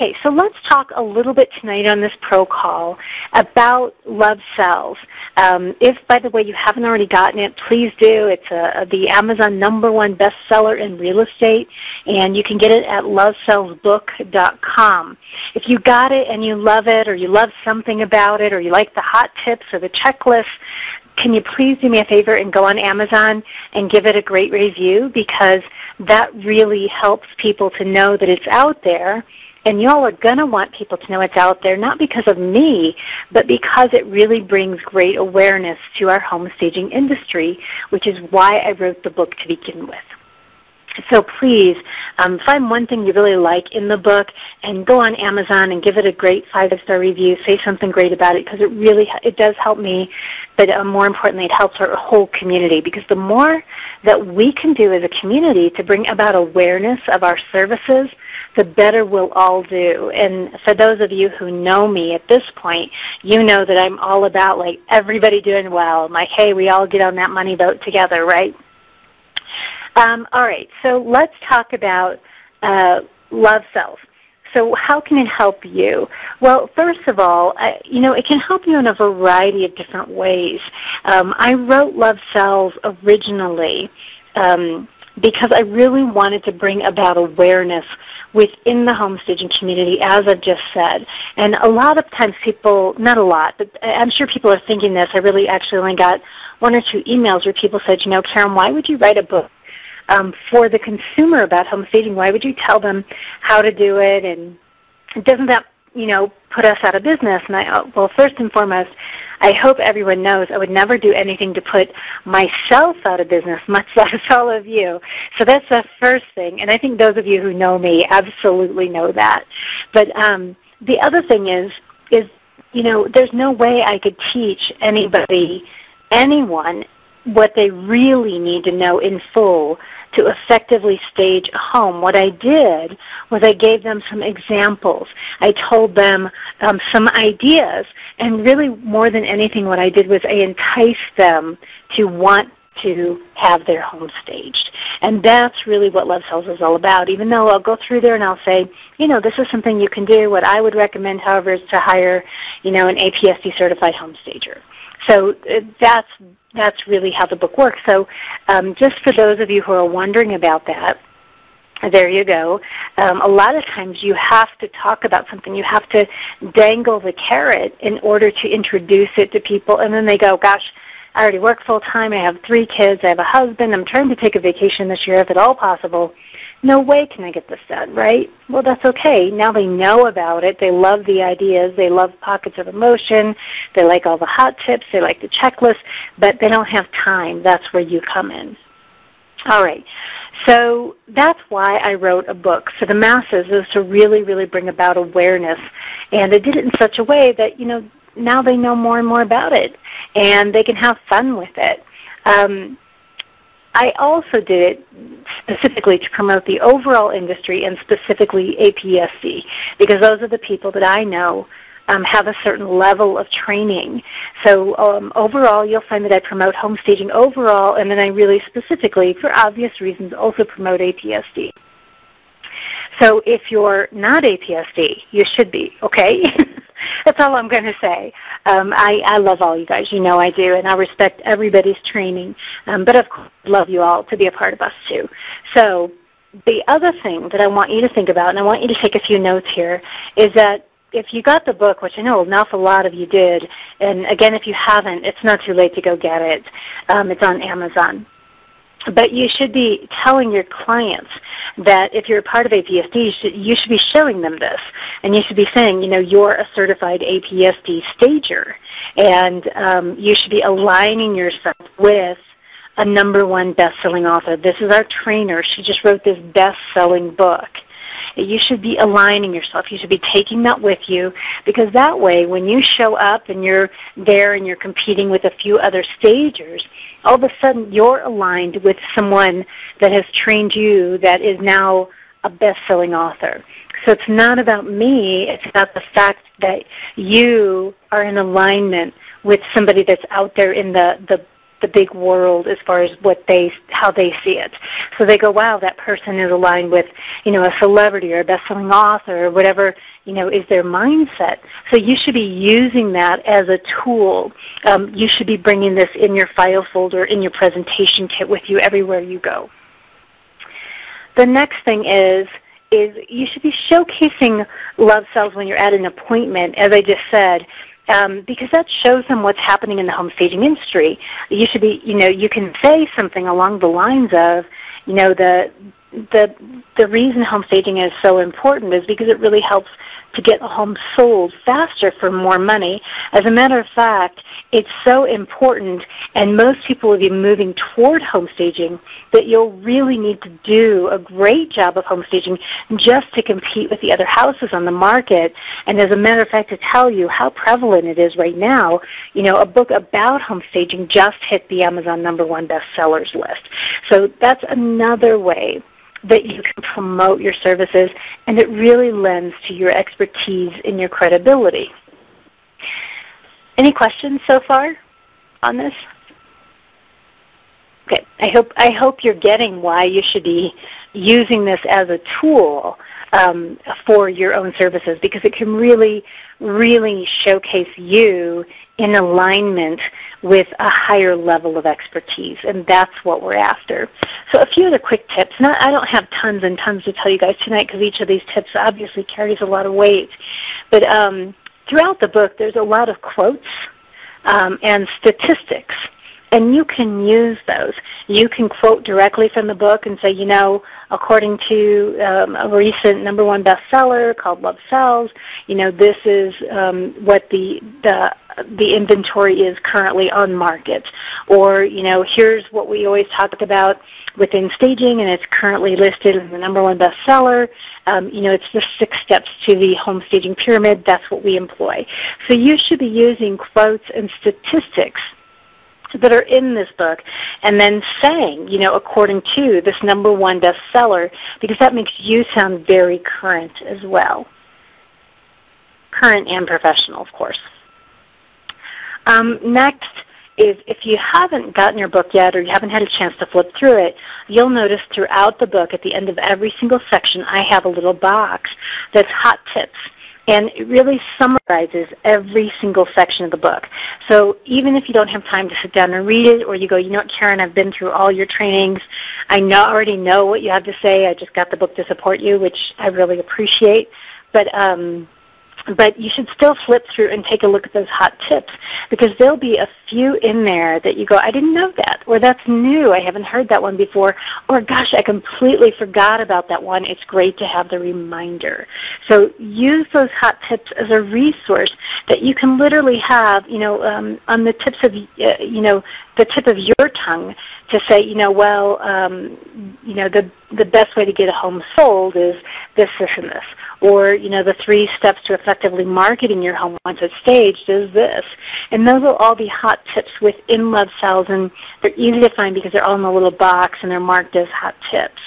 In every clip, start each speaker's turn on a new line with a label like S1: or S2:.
S1: Okay, so let's talk a little bit tonight on this pro call about Love Sells. If, by the way, you haven't already gotten it, please do. It's the Amazon #1 bestseller in real estate, and you can get it at lovesellsbook.com. If you got it and you love it, or you love something about it, or you like the hot tips or the checklist, can you please do me a favor and go on Amazon and give it a great review, because that really helps people to know that it's out there. And y'all are going to want people to know it's out there, not because of me, but because it really brings great awareness to our home staging industry, which is why I wrote the book to begin with. So please, find one thing you really like in the book and go on Amazon and give it a great 5-star review. Say something great about it, because it does help me, but more importantly, it helps our whole community, because the more that we can do as a community to bring about awareness of our services, the better we'll all do. And for those of you who know me at this point, you know that I'm all about, like, everybody doing well. I'm like, hey, we all get on that money boat together, right? All right, so let's talk about Love Sells. So how can it help you? Well, first of all, it can help you in a variety of different ways. I wrote Love Sells originally because I really wanted to bring about awareness within the home staging community, as I've just said. And a lot of times people, not a lot, but I'm sure people are thinking this. I really actually only got 1 or 2 emails where people said, Karen, why would you write a book for the consumer about home staging? Why would you tell them how to do it? And doesn't that, put us out of business? And well, first and foremost, I hope everyone knows I would never do anything to put myself out of business, much less all of you. So that's the first thing. And I think those of you who know me absolutely know that. But the other thing is, there's no way I could teach anyone, what they really need to know in full to effectively stage a home. What I did was I gave them some examples. I told them some ideas, and really more than anything what I did was I enticed them to want to have their home staged. And that's really what Love Sells is all about. Even though I'll go through there and I'll say, this is something you can do. What I would recommend, however, is to hire, an APSD certified home stager. So that's really how the book works. So just for those of you who are wondering about that, there you go. A lot of times you have to talk about something. You have to dangle the carrot in order to introduce it to people, and then they go, gosh, I already work full-time. I have 3 kids. I have a husband. I'm trying to take a vacation this year, if at all possible. No way can I get this done, right? Well, that's okay. Now they know about it. They love the ideas. They love pockets of emotion. They like all the hot tips. They like the checklist, but they don't have time. That's where you come in. All right. So that's why I wrote a book for the masses, is to really, really bring about awareness. And I did it in such a way that, now they know more and more about it, and they can have fun with it. I also did it specifically to promote the overall industry, and specifically APSD, because those are the people that I know have a certain level of training. So overall, you'll find that I promote home staging overall, and then I really specifically, for obvious reasons, also promote APSD. So if you're not APSD, you should be, okay? That's all I'm going to say. I love all you guys. I do, and I respect everybody's training. But, of course, I love you all to be a part of us, too. So the other thing that I want you to think about, and I want you to take a few notes here, is that if you got the book, which I know an awful lot of you did, and, again, if you haven't, it's not too late to go get it. It's on Amazon. But you should be telling your clients that if you're a part of APSD, you should be showing them this. And you should be saying, you're a certified APSD stager. And you should be aligning yourself with a #1 best-selling author. This is our trainer. She just wrote this best-selling book. You should be aligning yourself. You should be taking that with you, because that way when you show up and you're there and you're competing with a few other stagers, all of a sudden you're aligned with someone that has trained you that is now a best-selling author. So it's not about me. It's about the fact that you are in alignment with somebody that's out there in the the big world as far as how they see it. So they go, wow, that person is aligned with, a celebrity or a best-selling author or whatever, is their mindset. So you should be using that as a tool. You should be bringing this in your file folder, in your presentation kit with you everywhere you go. The next thing is you should be showcasing love cells when you're at an appointment, as I just said, because that shows them what's happening in the home staging industry. You should be, you can say something along the lines of, the reason home staging is so important is because it really helps to get a home sold faster for more money. As a matter of fact, it's so important, and most people will be moving toward home staging, that you'll really need to do a great job of home staging just to compete with the other houses on the market. And as a matter of fact, to tell you how prevalent it is right now, a book about home staging just hit the Amazon #1 bestsellers list. So that's another way that you can promote your services, and it really lends to your expertise and your credibility. Any questions so far on this? Okay, I hope you're getting why you should be using this as a tool for your own services, because it can really, really showcase you in alignment with a higher level of expertise, and that's what we're after. So a few other quick tips. Now, I don't have tons and tons to tell you guys tonight because each of these tips obviously carries a lot of weight, but throughout the book there's a lot of quotes and statistics. And you can use those. You can quote directly from the book and say, according to a recent #1 bestseller called Love Sells, this is what the inventory is currently on market. Or, here's what we always talked about within staging, and it's currently listed as the #1 bestseller. It's the 6 steps to the home staging pyramid. That's what we employ. So you should be using quotes and statistics that are in this book, and then saying, according to this #1 bestseller, because that makes you sound very current as well. Current and professional, of course. Next is, if you haven't gotten your book yet or you haven't had a chance to flip through it, you'll notice throughout the book, at the end of every single section, I have a little box that's hot tips. And it really summarizes every single section of the book. So even if you don't have time to sit down and read it, or you go, what, Karen, I've been through all your trainings. I already know what you have to say. I just got the book to support you, which I really appreciate. But you should still flip through and take a look at those hot tips, because there'll be a few in there that you go, I didn't know that, or that's new, I haven't heard that one before, or gosh, I completely forgot about that one. It's great to have the reminder. So use those hot tips as a resource that you can literally have, on the tips of, the tip of your tongue to say, the best way to get a home sold is this, this, and this. Or, the 3 steps to effectively marketing your home once it's staged is this. And those will all be hot tips within Love Cells, and they're easy to find because they're all in a little box and they're marked as hot tips.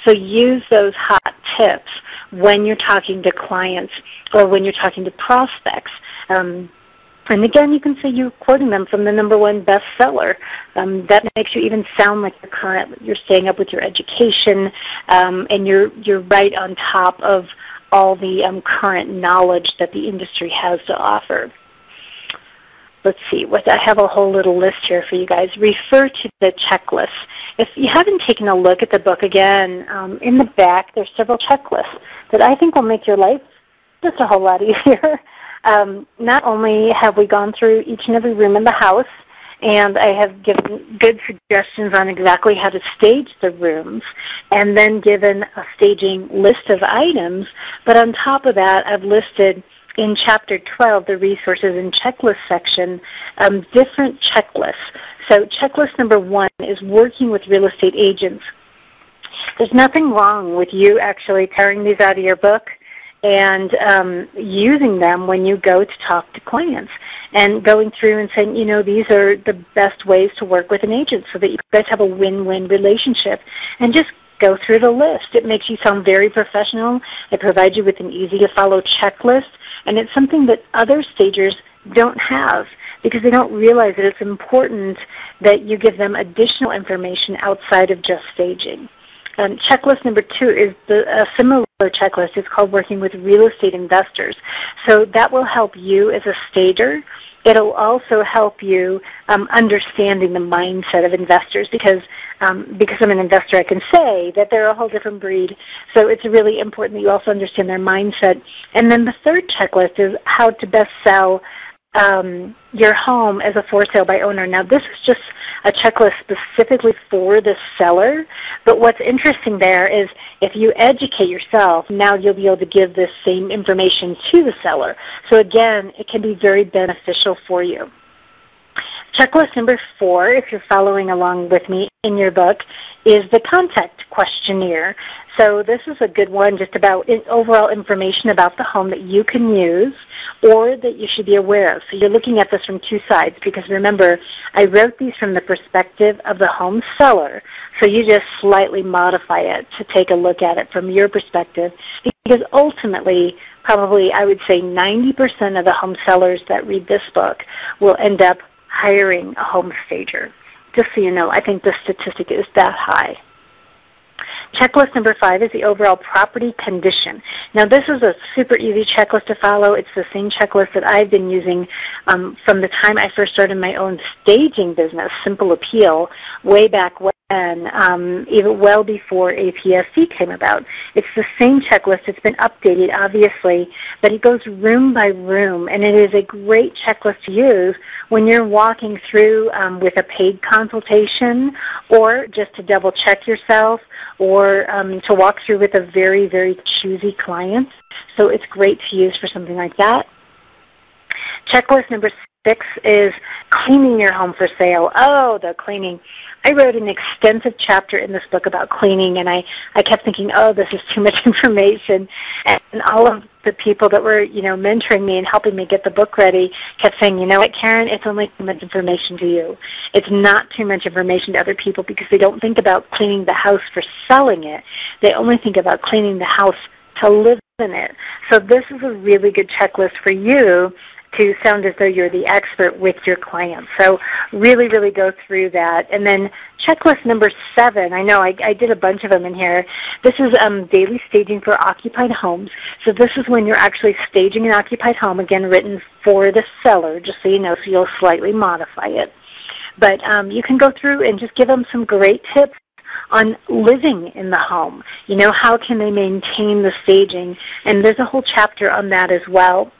S1: So use those hot tips when you're talking to clients or when you're talking to prospects. And again, you can say you're quoting them from the #1 bestseller. That makes you even sound like you're current. You're staying up with your education, and you're right on top of all the current knowledge that the industry has to offer. Let's see, I have a whole little list here for you guys. Refer to the checklist. If you haven't taken a look at the book again, in the back there's several checklists that I think will make your life just a whole lot easier. Not only have we gone through each and every room in the house, and I have given good suggestions on exactly how to stage the rooms, and then given a staging list of items, but on top of that, I've listed in Chapter 12, the resources and checklist section, different checklists. So checklist #1 is working with real estate agents. There's nothing wrong with you actually tearing these out of your book and using them when you go to talk to clients, and going through and saying, these are the best ways to work with an agent so that you guys have a win-win relationship, and just go through the list. It makes you sound very professional. It provides you with an easy-to-follow checklist, and it's something that other stagers don't have, because they don't realize that it's important that you give them additional information outside of just staging. Checklist number 2 is a similar checklist. It's called Working with Real Estate Investors. So that will help you as a stager. It'll also help you understanding the mindset of investors, because I'm an investor, I can say that they're a whole different breed. So it's really important that you also understand their mindset. And then the third checklist is how to best sell your home as a for sale by owner. Now, this is just a checklist specifically for the seller, but what's interesting there is if you educate yourself, now you'll be able to give this same information to the seller. So again, it can be very beneficial for you. Checklist number 4, if you're following along with me in your book, is the contact questionnaire. So this is a good one just about overall information about the home that you can use or that you should be aware of. So you're looking at this from 2 sides, because remember, I wrote these from the perspective of the home seller. So you just slightly modify it to take a look at it from your perspective, because ultimately, probably I would say 90% of the home sellers that read this book will end up hiring a home stager. Just so you know, I think the statistic is that high. Checklist number 5 is the overall property condition. Now, this is a super easy checklist to follow. It's the same checklist that I've been using from the time I first started my own staging business, Simple Appeal, way back when, even well before APSD came about. It's the same checklist. It's been updated, obviously, but it goes room by room, and it is a great checklist to use when you're walking through with a paid consultation, or just to double check yourself, or to walk through with a very, very choosy client. So it's great to use for something like that. Checklist number 6 is cleaning your home for sale. Oh, the cleaning. I wrote an extensive chapter in this book about cleaning, and I kept thinking, oh, this is too much information. And all of the people that were, mentoring me and helping me get the book ready kept saying, you know what, Karen, it's only too much information to you. It's not too much information to other people, because they don't think about cleaning the house for selling it. They only think about cleaning the house to live in it. So this is a really good checklist for you to sound as though you're the expert with your clients. So really, really go through that. And then checklist number 7, I know I did a bunch of them in here. This is daily staging for occupied homes. So this is when you're actually staging an occupied home, again, written for the seller, just so you know, so you'll slightly modify it. But you can go through and just give them some great tips on living in the home. How can they maintain the staging? And there's a whole chapter on that as well.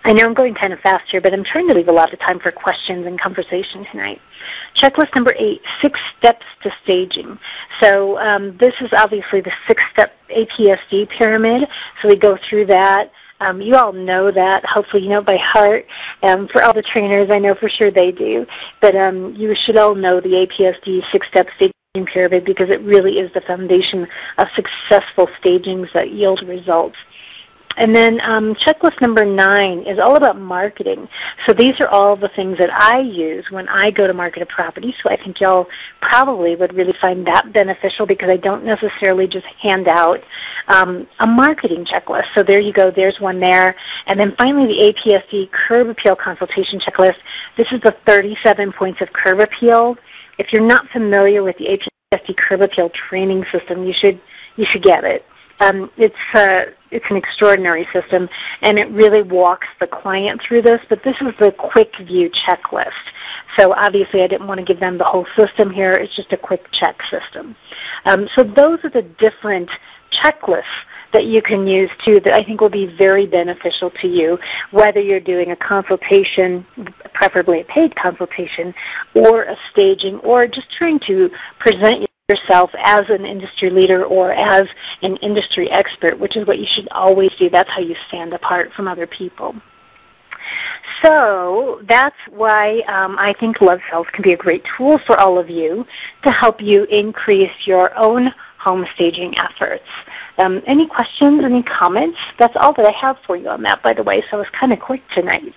S1: I know I'm going kind of fast here, but I'm trying to leave a lot of time for questions and conversation tonight. Checklist number 8, 6 steps to staging. So this is obviously the 6-step APSD pyramid, so we go through that. You all know that. Hopefully you know it by heart. For all the trainers, I know for sure they do. But you should all know the APSD 6-step staging pyramid, because it really is the foundation of successful stagings that yield results. And then checklist number 9 is all about marketing. So these are all the things that I use when I go to market a property. So I think y'all probably would really find that beneficial, because I don't necessarily just hand out a marketing checklist. So there you go. There's one there. And then finally, the APSD Curb Appeal Consultation Checklist. This is the 37 points of curb appeal. If you're not familiar with the APSD Curb Appeal training system, you should get it. It's an extraordinary system, and it really walks the client through this, but this is the quick view checklist. So obviously I didn't want to give them the whole system here. It's just a quick check system. So those are the different checklists that you can use too that I think will be very beneficial to you, whether you're doing a consultation, preferably a paid consultation, or a staging, or just trying to present yourself as an industry leader or as an industry expert, which is what you should always do. That's how you stand apart from other people. So that's why I think Love Cells can be a great tool for all of you to help you increase your own home staging efforts. Any questions, any comments? That's all that I have for you on that, by the way, so it's kind of quick tonight.